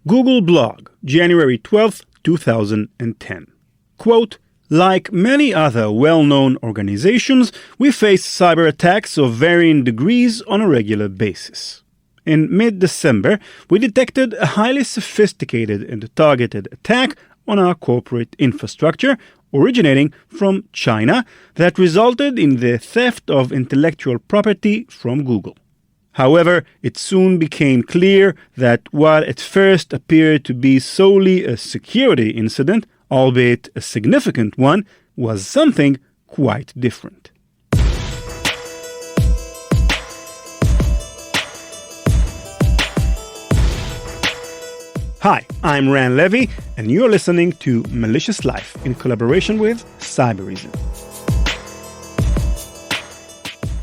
Google blog, January 12, 2010. Quote, "Like many other well-known organizations, we face cyber attacks of varying degrees on a regular basis. In mid-December, we detected a highly sophisticated and targeted attack on our corporate infrastructure originating from China that resulted in the theft of intellectual property from Google. However, it soon became clear that what at first appeared to be solely a security incident, albeit a significant one, was something quite different." Hi, I'm Ran Levy, and you're listening to Malicious Life in collaboration with Cybereason.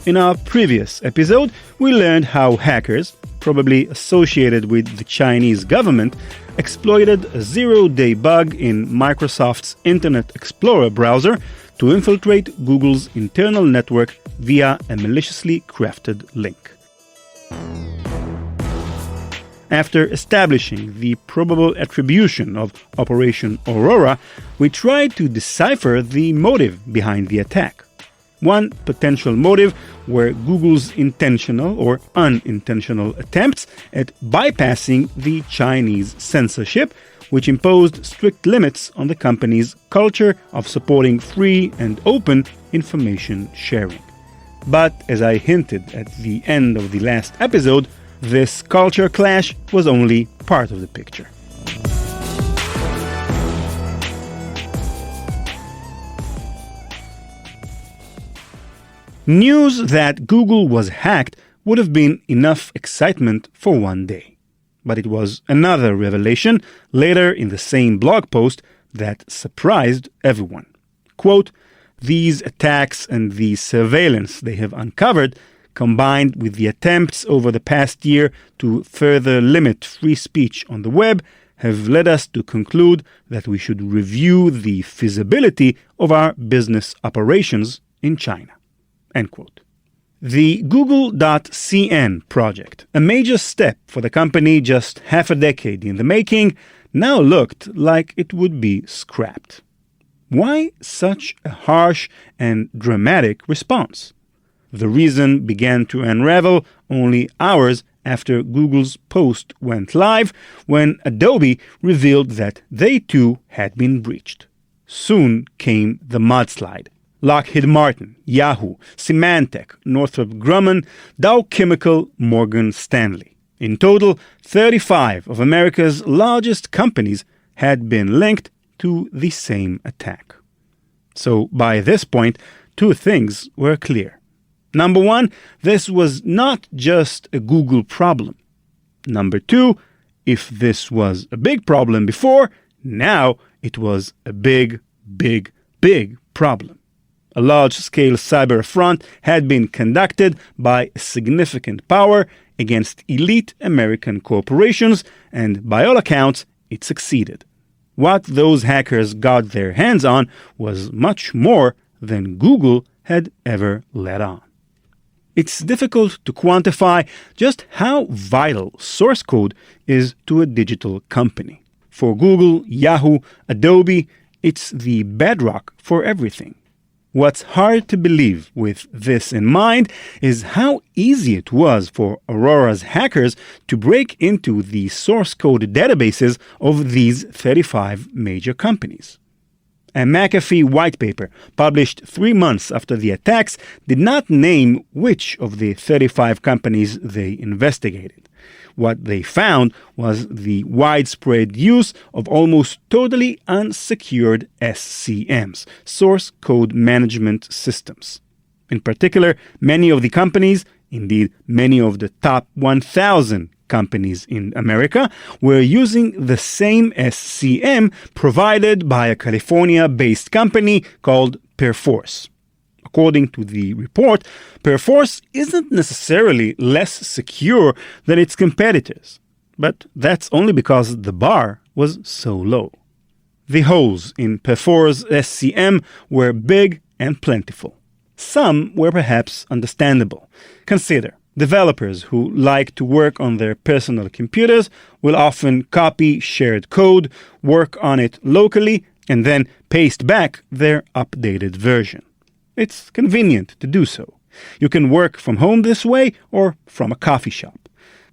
In our previous episode, we learned how hackers, probably associated with the Chinese government, exploited a zero-day bug in Microsoft's Internet Explorer browser to infiltrate Google's internal network via a maliciously crafted link. After establishing the probable attribution of Operation Aurora, we tried to decipher the motive behind the attack. One potential motive were Google's intentional or unintentional attempts at bypassing the Chinese censorship, which imposed strict limits on the company's culture of supporting free and open information sharing. But as I hinted at the end of the last episode, this culture clash was only part of the picture. News that Google was hacked would have been enough excitement for one day. But it was another revelation later in the same blog post that surprised everyone. Quote, "These attacks and the surveillance they have uncovered, combined with the attempts over the past year to further limit free speech on the web, have led us to conclude that we should review the feasibility of our business operations in China." End quote. The Google.cn project, a major step for the company just half a decade in the making, now looked like it would be scrapped. Why such a harsh and dramatic response? The reason began to unravel only hours after Google's post went live, when Adobe revealed that they too had been breached. Soon came the mudslide. Lockheed Martin, Yahoo, Symantec, Northrop Grumman, Dow Chemical, Morgan Stanley. In total, 35 of America's largest companies had been linked to the same attack. So by this point, two things were clear. Number one, this was not just a Google problem. Number two, if this was a big problem before, now it was a big problem. A large-scale cyber affront had been conducted by a significant power against elite American corporations, and by all accounts, it succeeded. What those hackers got their hands on was much more than Google had ever let on. It's difficult to quantify just how vital source code is to a digital company. For Google, Yahoo, Adobe, it's the bedrock for everything. What's hard to believe with this in mind is how easy it was for Aurora's hackers to break into the source code databases of these 35 major companies. A McAfee white paper published 3 months after the attacks did not name which of the 35 companies they investigated. What they found was the widespread use of almost totally unsecured SCMs, source code management systems. In particular, many of the companies, indeed many of the top 1,000 companies in America, were using the same SCM provided by a California-based company called Perforce. According to the report, Perforce isn't necessarily less secure than its competitors, but that's only because the bar was so low. The holes in Perforce SCM were big and plentiful. Some were perhaps understandable. Consider, Developers who like to work on their personal computers will often copy shared code, work on it locally, and then paste back their updated version. It's convenient to do so. You can work from home this way or from a coffee shop.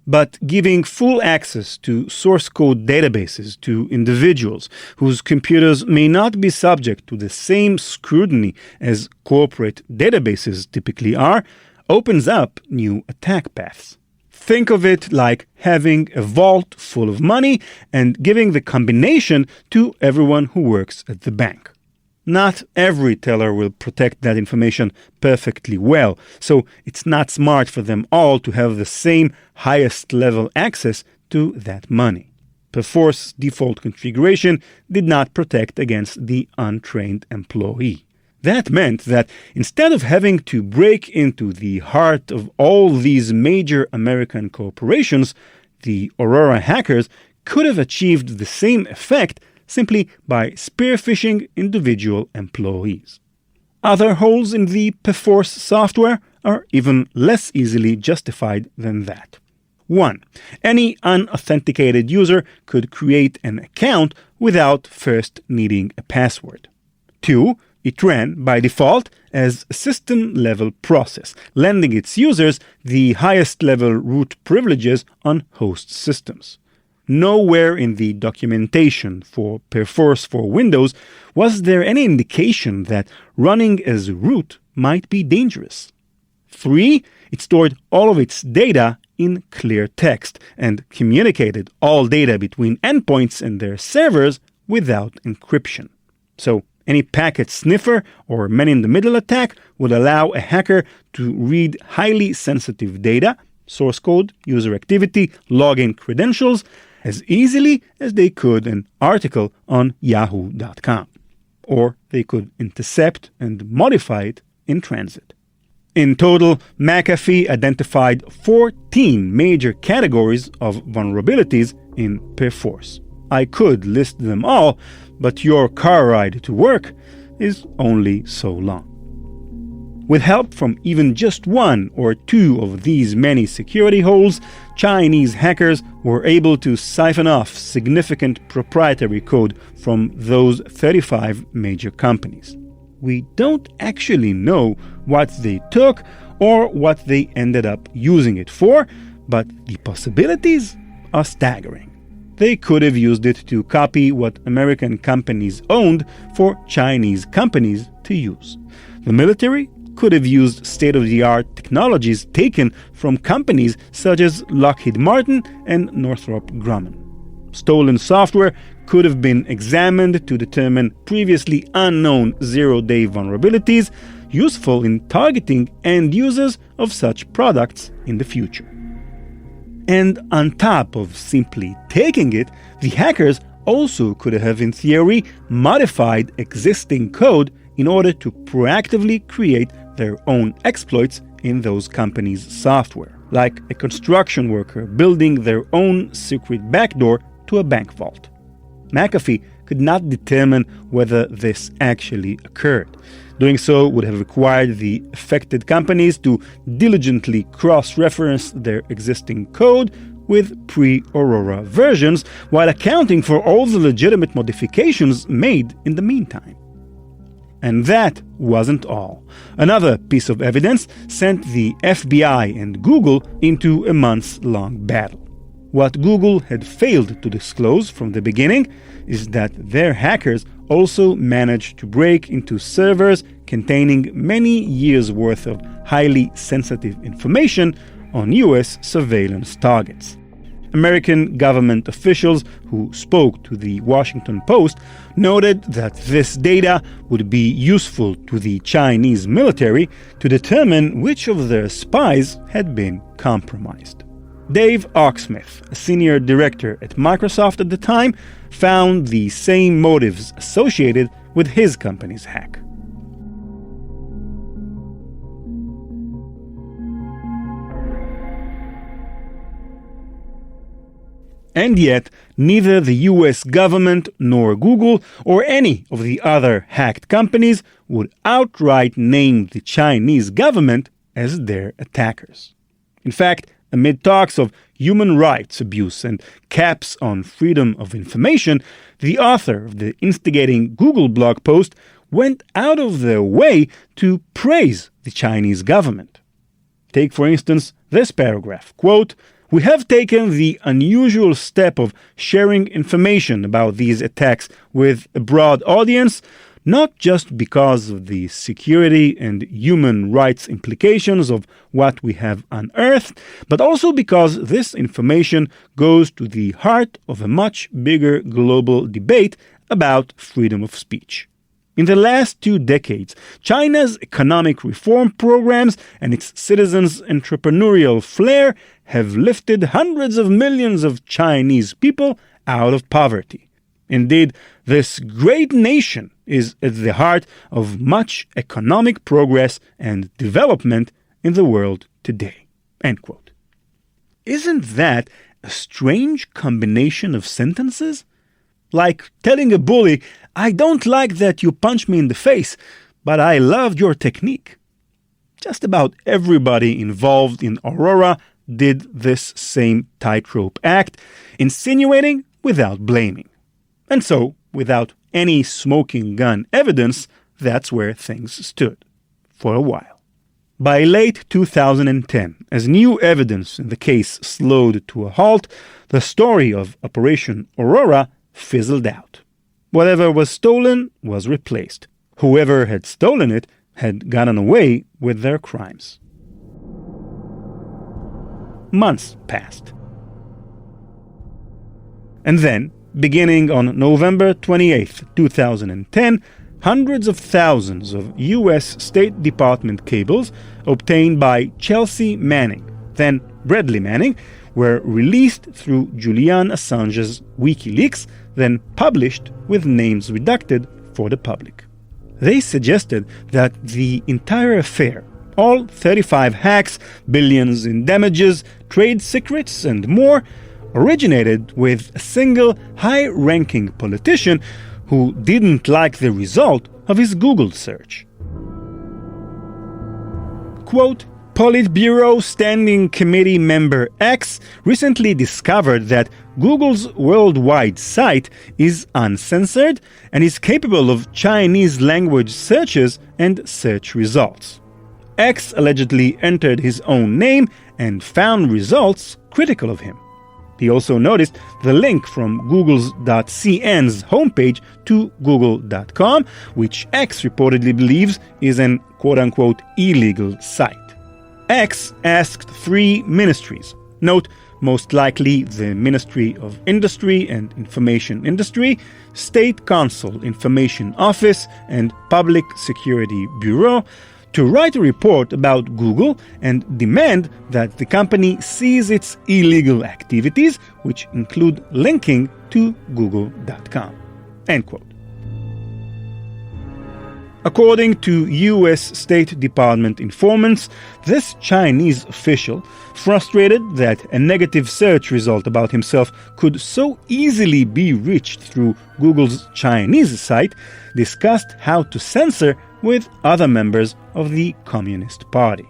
But giving full access to source code databases to individuals whose computers may not be subject to the same scrutiny as corporate databases typically are opens up new attack paths. Think of it like having a vault full of money and giving the combination to everyone who works at the bank. Not every teller will protect that information perfectly well, so it's not smart for them all to have the same highest level access to that money. Perforce default configuration did not protect against the untrained employee. That meant that instead of having to break into the heart of all these major American corporations, the Aurora hackers could have achieved the same effect simply by spearphishing individual employees. Other holes in the Perforce software are even less easily justified than that. 1. Any unauthenticated user could create an account without first needing a password. 2. It ran by default as a system-level process, lending its users the highest-level root privileges on host systems. Nowhere in the documentation for Perforce for Windows was there any indication that running as root might be dangerous. 3. It stored all of its data in clear text and communicated all data between endpoints and their servers without encryption. So, any packet sniffer or man-in-the-middle attack would allow a hacker to read highly sensitive data, source code, user activity, login credentials, as easily as they could an article on yahoo.com. Or they could intercept and modify it in transit. In total, McAfee identified 14 major categories of vulnerabilities in Perforce. I could list them all, but your car ride to work is only so long. With help from even just one or two of these many security holes, Chinese hackers were able to siphon off significant proprietary code from those 35 major companies. We don't actually know what they took or what they ended up using it for, but the possibilities are staggering. They could have used it to copy what American companies owned for Chinese companies to use. The military could have used state-of-the-art technologies taken from companies such as Lockheed Martin and Northrop Grumman. Stolen software could have been examined to determine previously unknown zero-day vulnerabilities useful in targeting end users of such products in the future. And on top of simply taking it, the hackers also could have, in theory, modified existing code in order to proactively create their own exploits in those companies' software, like a construction worker building their own secret backdoor to a bank vault. McAfee could not determine whether this actually occurred. Doing so would have required the affected companies to diligently cross-reference their existing code with pre-Aurora versions while accounting for all the legitimate modifications made in the meantime. And that wasn't all. Another piece of evidence sent the FBI and Google into a months-long battle. What Google had failed to disclose from the beginning is that their hackers also managed to break into servers containing many years' worth of highly sensitive information on US surveillance targets. American government officials who spoke to the Washington Post noted that this data would be useful to the Chinese military to determine which of their spies had been compromised. Dave Oxsmith, a senior director at Microsoft at the time, found the same motives associated with his company's hack. And yet, neither the US government nor Google or any of the other hacked companies would outright name the Chinese government as their attackers. In fact, amid talks of human rights abuse and caps on freedom of information, the author of the instigating Google blog post went out of their way to praise the Chinese government. Take, for instance, this paragraph, quote, "We have taken the unusual step of sharing information about these attacks with a broad audience, not just because of the security and human rights implications of what we have unearthed, but also because this information goes to the heart of a much bigger global debate about freedom of speech." In the last 2 decades, China's economic reform programs and its citizens' entrepreneurial flair have lifted hundreds of millions of Chinese people out of poverty. Indeed, this great nation is at the heart of much economic progress and development in the world today. End quote. Isn't that a strange combination of sentences? Like telling a bully, "I don't like that you punch me in the face, but I loved your technique." Just about everybody involved in Aurora did this same tightrope act, insinuating without blaming. And so, without any smoking gun evidence, that's where things stood for a while. By late 2010, as new evidence in the case slowed to a halt, the story of Operation Aurora fizzled out. Whatever was stolen was replaced. Whoever had stolen it had gotten away with their crimes. Months passed. And then, beginning on November 28, 2010, hundreds of thousands of U.S. State Department cables obtained by Chelsea Manning, then Bradley Manning, were released through Julian Assange's WikiLeaks, then published with names redacted for the public. They suggested that the entire affair, all 35 hacks, billions in damages, trade secrets, and more, originated with a single high-ranking politician who didn't like the result of his Google search. Quote, Politburo Standing Committee member X recently discovered that Google's worldwide site is uncensored and is capable of Chinese language searches and search results. X allegedly entered his own name and found results critical of him. He also noticed the link from Google's .cn's homepage to google.com, which X reportedly believes is an quote-unquote illegal site. X asked 3 ministries, note most likely the Ministry of Industry and Information Industry, State Council Information Office, and Public Security Bureau, to write a report about Google and demand that the company cease its illegal activities, which include linking to google.com. End quote. According to U.S. State Department informants, this Chinese official, frustrated that a negative search result about himself could so easily be reached through Google's Chinese site, discussed how to censor with other members of the Communist Party.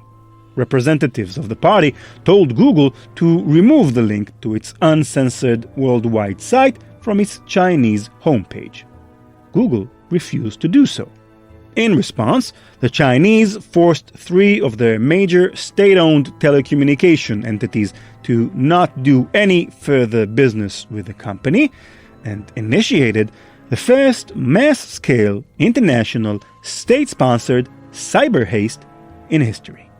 Representatives of the party told Google to remove the link to its uncensored worldwide site from its Chinese homepage. Google refused to do so. In response, the Chinese forced 3 of their major state-owned telecommunication entities to not do any further business with the company and initiated the first mass-scale, international, state-sponsored cyber haste in history.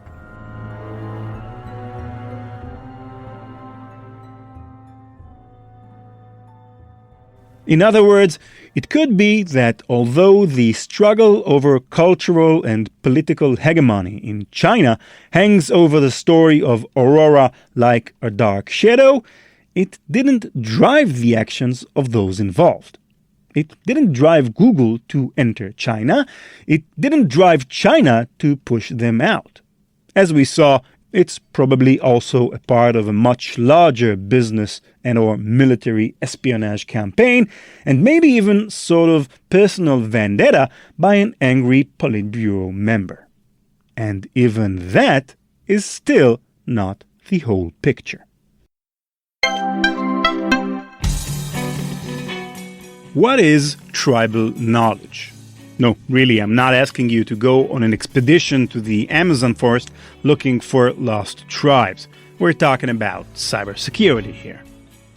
In other words, it could be that although the struggle over cultural and political hegemony in China hangs over the story of Aurora like a dark shadow, it didn't drive the actions of those involved. It didn't drive Google to enter China. It didn't drive China to push them out. As we saw, it's probably also a part of a much larger business and or military espionage campaign, and maybe even sort of personal vendetta by an angry Politburo member. And even that is still not the whole picture. What is tribal knowledge? No, really, I'm not asking you to go on an expedition to the Amazon forest looking for lost tribes. We're talking about cybersecurity here.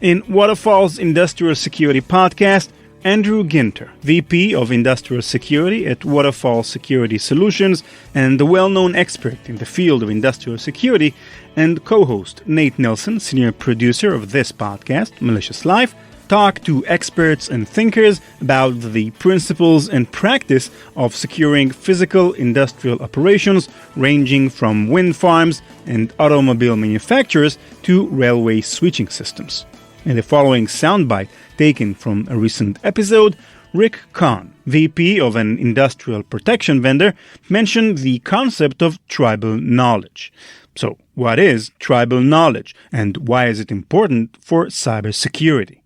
In Waterfall's Industrial Security Podcast, Andrew Ginter, VP of Industrial Security at Waterfall Security Solutions and the well-known expert in the field of industrial security, and co-host Nate Nelson, senior producer of this podcast, Malicious Life, talk to experts and thinkers about the principles and practice of securing physical industrial operations ranging from wind farms and automobile manufacturers to railway switching systems. In the following soundbite taken from a recent episode, Rick Kahn, VP of an industrial protection vendor, mentioned the concept of tribal knowledge. So, what is tribal knowledge, and why is it important for cybersecurity?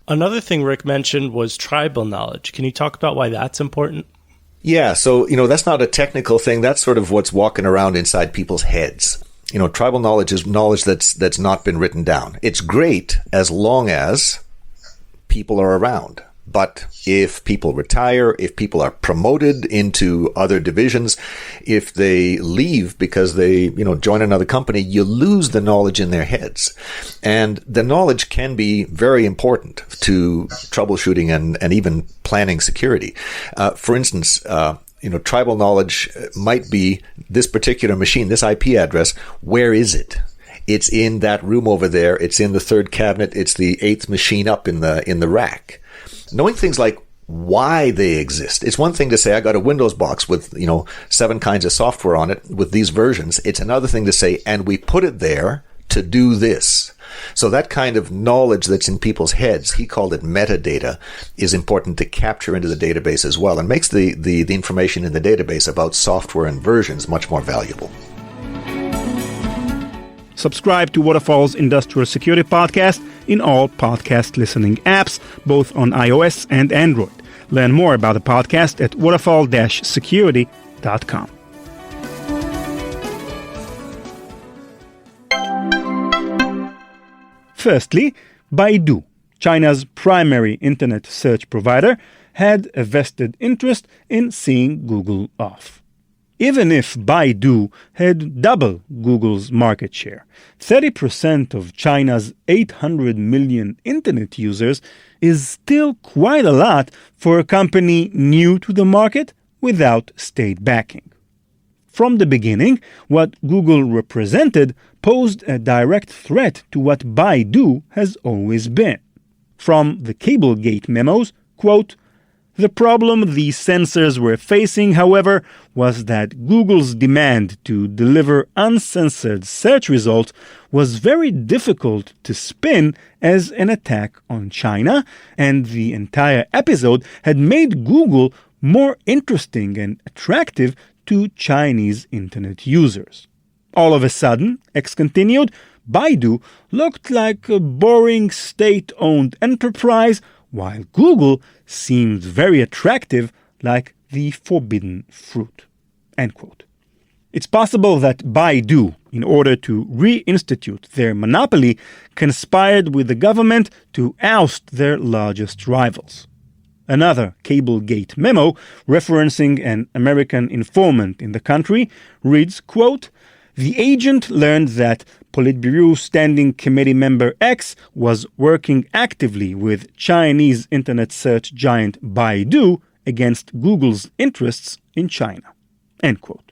Another thing Rick mentioned was tribal knowledge. Can you talk about why that's important? Yeah, so, that's not a technical thing. That's sort of what's walking around inside people's heads. Tribal knowledge is knowledge that's not been written down. It's great as long as people are around. But if people retire, if people are promoted into other divisions, if they leave because they, join another company, you lose the knowledge in their heads. And the knowledge can be very important to troubleshooting and even planning security. For instance, tribal knowledge might be this particular machine, this IP address. Where is it? It's in that room over there. It's in the third cabinet. It's the 8th machine up in the rack. Knowing things like why they exist. It's one thing to say, I got a Windows box with, 7 kinds of software on it with these versions. It's another thing to say, and we put it there to do this. So that kind of knowledge that's in people's heads, he called it metadata, is important to capture into the database as well, and makes the information in the database about software and versions much more valuable. Subscribe to Waterfall's Industrial Security Podcast in all podcast listening apps, both on iOS and Android. Learn more about the podcast at waterfall-security.com. Firstly, Baidu, China's primary internet search provider, had a vested interest in seeing Google off. Even if Baidu had double Google's market share, 30% of China's 800 million internet users is still quite a lot for a company new to the market without state backing. From the beginning, what Google represented posed a direct threat to what Baidu has always been. From the Cablegate memos, quote, "The problem the censors were facing, however, was that Google's demand to deliver uncensored search results was very difficult to spin as an attack on China, and the entire episode had made Google more interesting and attractive to Chinese internet users. All of a sudden," X continued, "Baidu looked like a boring state-owned enterprise, while Google seemed very attractive, like the forbidden fruit." End quote. It's possible that Baidu, in order to reinstitute their monopoly, conspired with the government to oust their largest rivals. Another Cablegate memo, referencing an American informant in the country, reads, quote, "The agent learned that Politburo Standing Committee member X was working actively with Chinese internet search giant Baidu against Google's interests in China." End quote.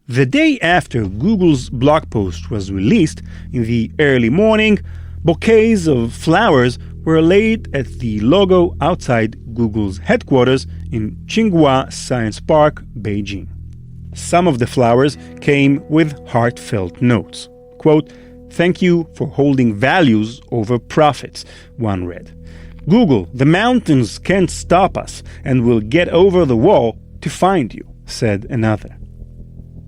The day after Google's blog post was released, in the early morning, bouquets of flowers were laid at the logo outside Google's headquarters in Tsinghua Science Park, Beijing. Some of the flowers came with heartfelt notes. Quote, "Thank you for holding values over profits," one read. "Google, the mountains can't stop us, and we'll get over the wall to find you," said another.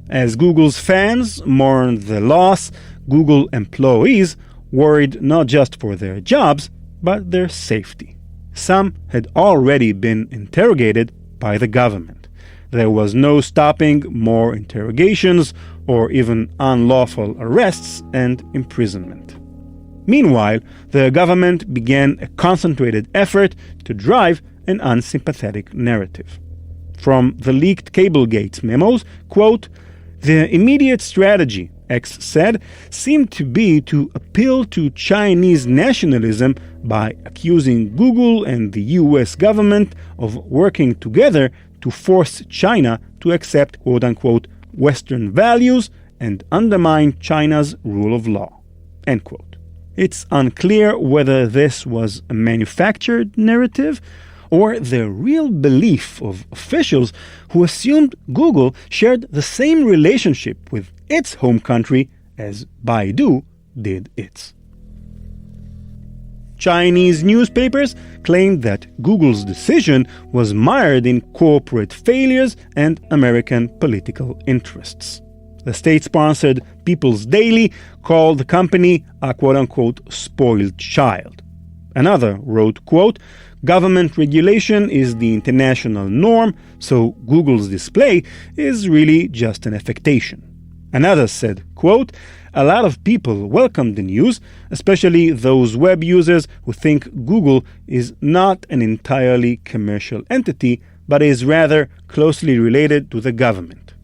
As Google's fans mourned the loss, Google employees worried not just for their jobs, but their safety. Some had already been interrogated by the government. There was no stopping more interrogations, or even unlawful arrests and imprisonment. Meanwhile, the government began a concentrated effort to drive an unsympathetic narrative. From the leaked Cablegate memos, quote, "The immediate strategy," X said, "seemed to be to appeal to Chinese nationalism by accusing Google and the US government of working together to force China to accept quote-unquote Western values and undermine China's rule of law." End quote. It's unclear whether this was a manufactured narrative or the real belief of officials who assumed Google shared the same relationship with its home country as Baidu did its. Chinese newspapers claimed that Google's decision was mired in corporate failures and American political interests. The state-sponsored People's Daily called the company a quote-unquote spoiled child. Another wrote, quote, "Government regulation is the international norm, so Google's display is really just an affectation." Another said, quote, "A lot of people welcome the news, especially those web users who think Google is not an entirely commercial entity, but is rather closely related to the government.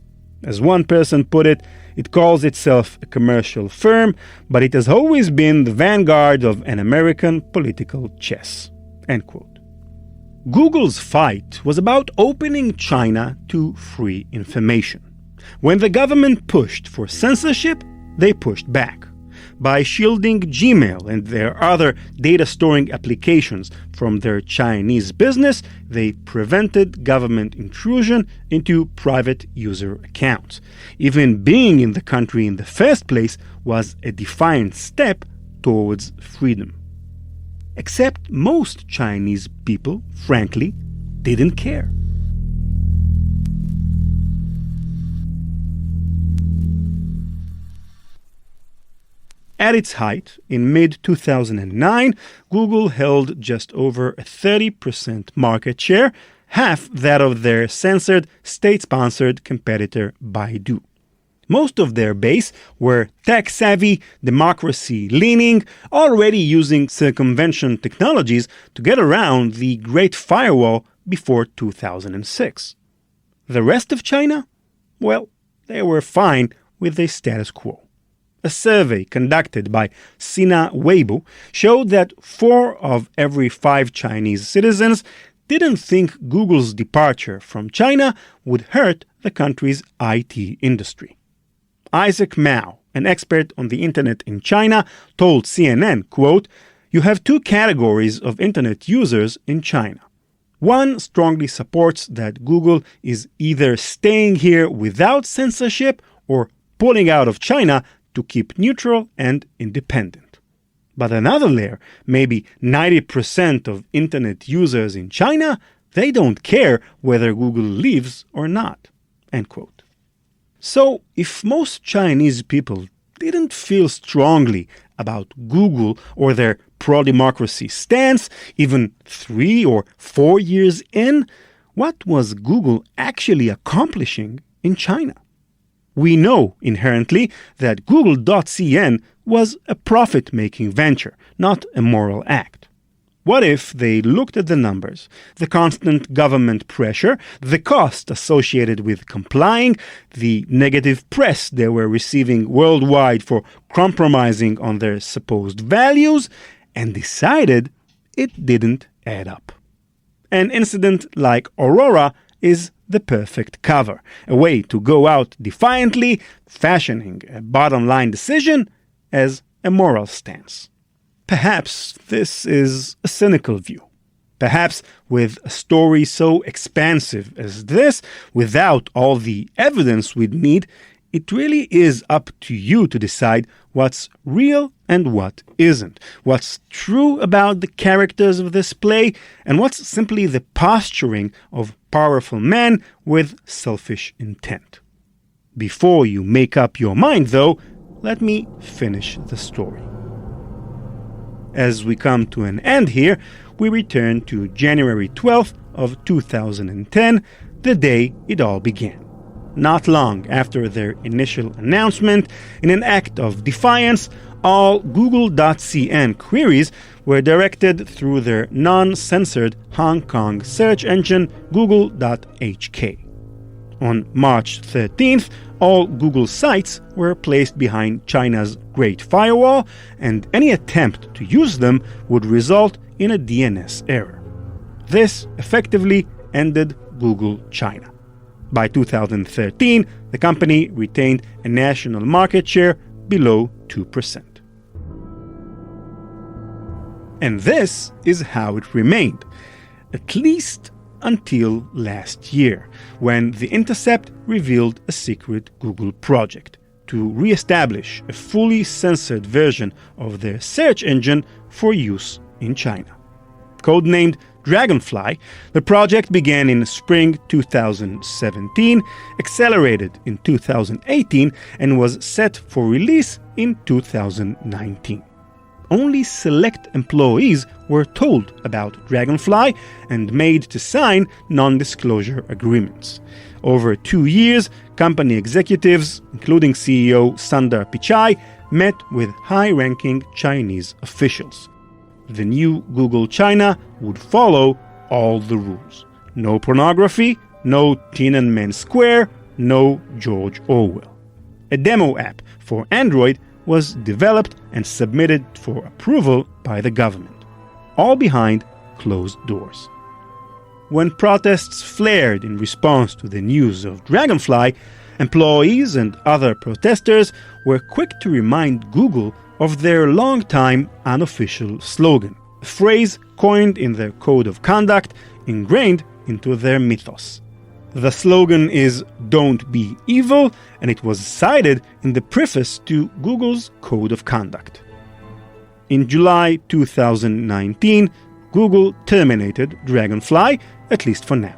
As one person put it, it calls itself a commercial firm, but it has always been the vanguard of an American political chess." End quote. Google's fight was about opening China to free information. When the government pushed for censorship, they pushed back. By shielding Gmail and their other data-storing applications from their Chinese business, they prevented government intrusion into private user accounts. Even being in the country in the first place was a defiant step towards freedom. Except most Chinese people, frankly, didn't care. At its height, in mid-2009, Google held just over a 30% market share, half that of their censored, state-sponsored competitor Baidu. Most of their base were tech-savvy, democracy-leaning, already using circumvention technologies to get around the Great Firewall before 2006. The rest of China? Well, they were fine with the status quo. A survey conducted by Sina Weibo showed that 4 of every 5 Chinese citizens didn't think Google's departure from China would hurt the country's IT industry. Isaac Mao, an expert on the internet in China, told CNN, quote, "You have 2 categories of internet users in China. One strongly supports that Google is either staying here without censorship or pulling out of China to keep neutral and independent. But another layer, maybe 90% of internet users in China, they don't care whether Google leaves or not." End quote. So, if most Chinese people didn't feel strongly about Google or their pro-democracy stance, even 3 or 4 years in, what was Google actually accomplishing in China? We know inherently that Google.cn was a profit-making venture, not a moral act. What if they looked at the numbers, the constant government pressure, the cost associated with complying, the negative press they were receiving worldwide for compromising on their supposed values, and decided it didn't add up? An incident like Aurora is the perfect cover, a way to go out defiantly, fashioning a bottom-line decision as a moral stance. Perhaps this is a cynical view. Perhaps with a story so expansive as this, without all the evidence we'd need, it really is up to you to decide what's real and what isn't, what's true about the characters of this play, and what's simply the posturing of powerful men with selfish intent. Before you make up your mind, though, let me finish the story. As we come to an end here, we return to January 12th of 2010, the day it all began. not long after their initial announcement, in an act of defiance, all Google.cn queries were directed through their non-censored Hong Kong search engine Google.hk. On March 13th, all Google sites were placed behind China's Great Firewall, and any attempt to use them would result in a DNS error. This effectively ended Google China. By 2013, the company retained a national market share below 2%. And this is how it remained, at least until last year, when The Intercept revealed a secret Google project to re-establish a fully censored version of their search engine for use in China. Codenamed Dragonfly, the project began in spring 2017, accelerated in 2018, and was set for release in 2019. Only select employees were told about Dragonfly and made to sign non-disclosure agreements. Over 2 years, company executives, including CEO Sundar Pichai, met with high-ranking Chinese officials. The new Google China would follow all the rules. No pornography, no Tiananmen Square, no George Orwell. A demo app for Android was developed and submitted for approval by the government, all behind closed doors. When protests flared in response to the news of Dragonfly, employees and other protesters were quick to remind Google of their long-time unofficial slogan, a phrase coined in their code of conduct, ingrained into their mythos. The slogan is "Don't be evil," and it was cited in the preface to Google's code of conduct. In July 2019, Google terminated Dragonfly, at least for now.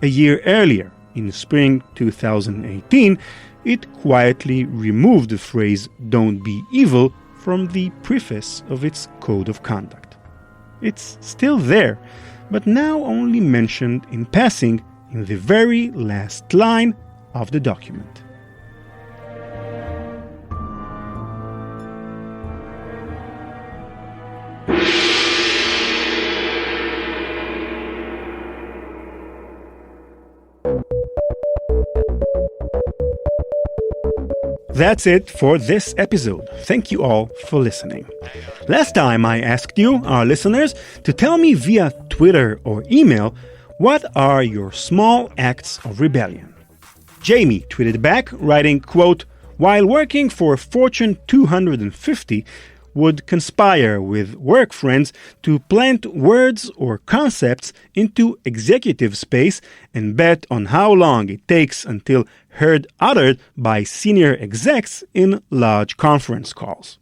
A year earlier, in spring 2018, it quietly removed the phrase "Don't be evil" from the preface of its code of conduct. It's still there, but now only mentioned in passing in the very last line of the document. That's it for this episode. Thank you all for listening. Last time I asked you, our listeners, to tell me via Twitter or email what are your small acts of rebellion. Jamie tweeted back, writing, quote, "While working for Fortune 250, would conspire with work friends to plant words or concepts into executive space and bet on how long it takes until heard uttered by senior execs in large conference calls.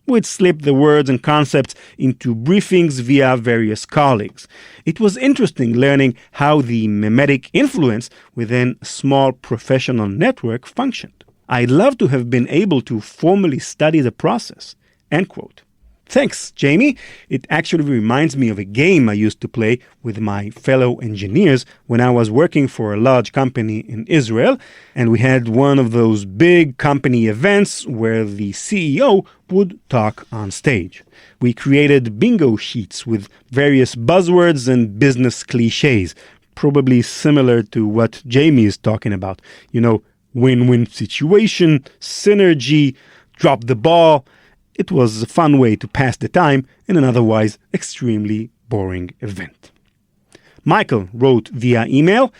We'd slip the words and concepts into briefings via various colleagues. It was interesting learning how the mimetic influence within a small professional network functioned. I'd love to have been able to formally study the process." End quote. Thanks, Jamie. It actually reminds me of a game I used to play with my fellow engineers when I was working for a large company in Israel, and we had one of those big company events where the CEO would talk on stage. We created bingo sheets with various buzzwords and business cliches, probably similar to what Jamie is talking about. You know, win-win situation, synergy, drop the ball. It was a fun way to pass the time in an otherwise extremely boring event. Michael wrote via email,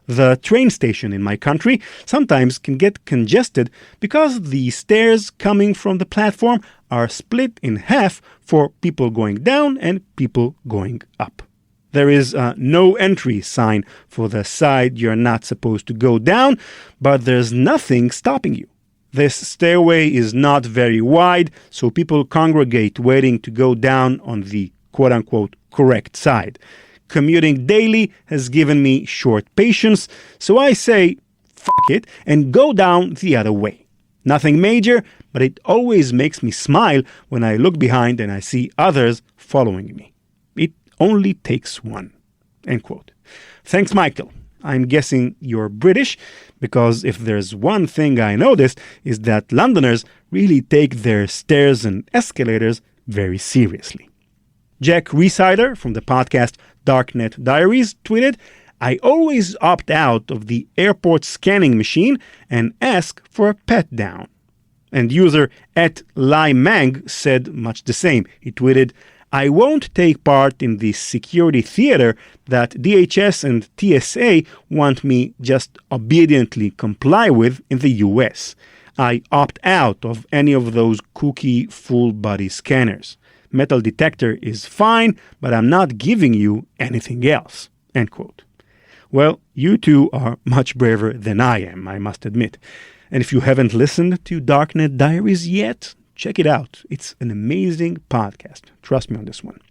"The train station in my country sometimes can get congested because the stairs coming from the platform are split in half for people going down and people going up. There is a no entry sign for the side you're not supposed to go down, but there's nothing stopping you. This stairway is not very wide, so people congregate waiting to go down on the quote-unquote correct side. Commuting daily has given me short patience, so I say, fuck it, and go down the other way. Nothing major, but it always makes me smile when I look behind and I see others following me. It only takes one." End quote. Thanks, Michael. I'm guessing you're British, because if there's one thing I noticed is that Londoners really take their stairs and escalators very seriously. Jack Resider from the podcast Darknet Diaries tweeted, I always opt out of the airport scanning machine and ask for a pat down. And user @LaiMang said much the same. He tweeted, I won't take part in the security theater that DHS and TSA want me just obediently comply with in the US. I opt out of any of those kooky full-body scanners. Metal detector is fine, but I'm not giving you anything else. End quote. Well, you two are much braver than I am, I must admit. And if you haven't listened to Darknet Diaries yet, check it out. It's an amazing podcast. Trust me on this one.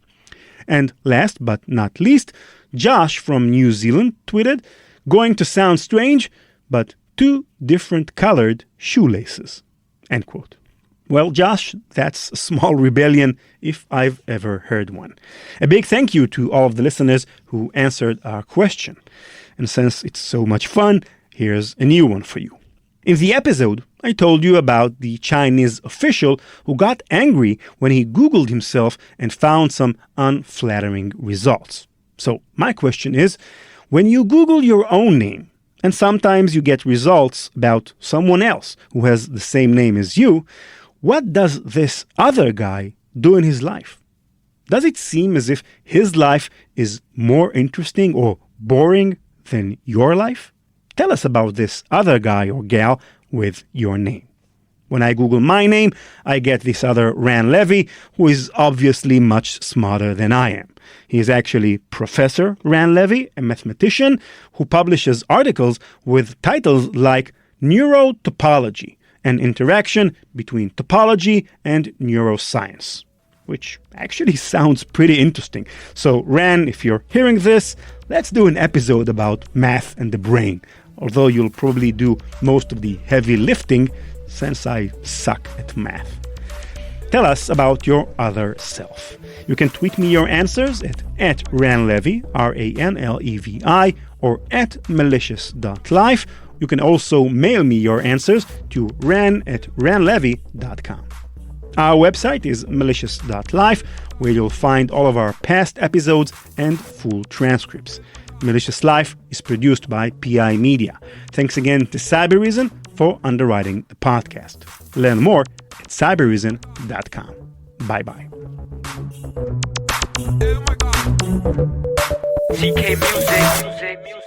And last but not least, Josh from New Zealand tweeted, going to sound strange, but 2 different colored shoelaces. End quote. Well, Josh, that's a small rebellion if I've ever heard one. A big thank you to all of the listeners who answered our question. And since it's so much fun, here's a new one for you. In the episode, I told you about the Chinese official who got angry when he Googled himself and found some unflattering results. So my question is, when you Google your own name, and sometimes you get results about someone else who has the same name as you, what does this other guy do in his life? Does it seem as if his life is more interesting or boring than your life? Tell us about this other guy or gal with your name. When I Google my name, I get this other Ran Levy, who is obviously much smarter than I am. He is actually Professor Ran Levy, a mathematician who publishes articles with titles like Neurotopology, an interaction between topology and neuroscience, which actually sounds pretty interesting. So, Ran, if you're hearing this, let's do an episode about math and the brain, although you'll probably do most of the heavy lifting since I suck at math. Tell us about your other self. You can tweet me your answers at @RanLevy, RANLEVI, or @malicious.life. You can also mail me your answers to ran@ranlevy.com. Our website is malicious.life, where you'll find all of our past episodes and full transcripts. Malicious Life is produced by PI Media. Thanks again to Cybereason for underwriting the podcast. Learn more at cybereason.com. Bye-bye. CK Music.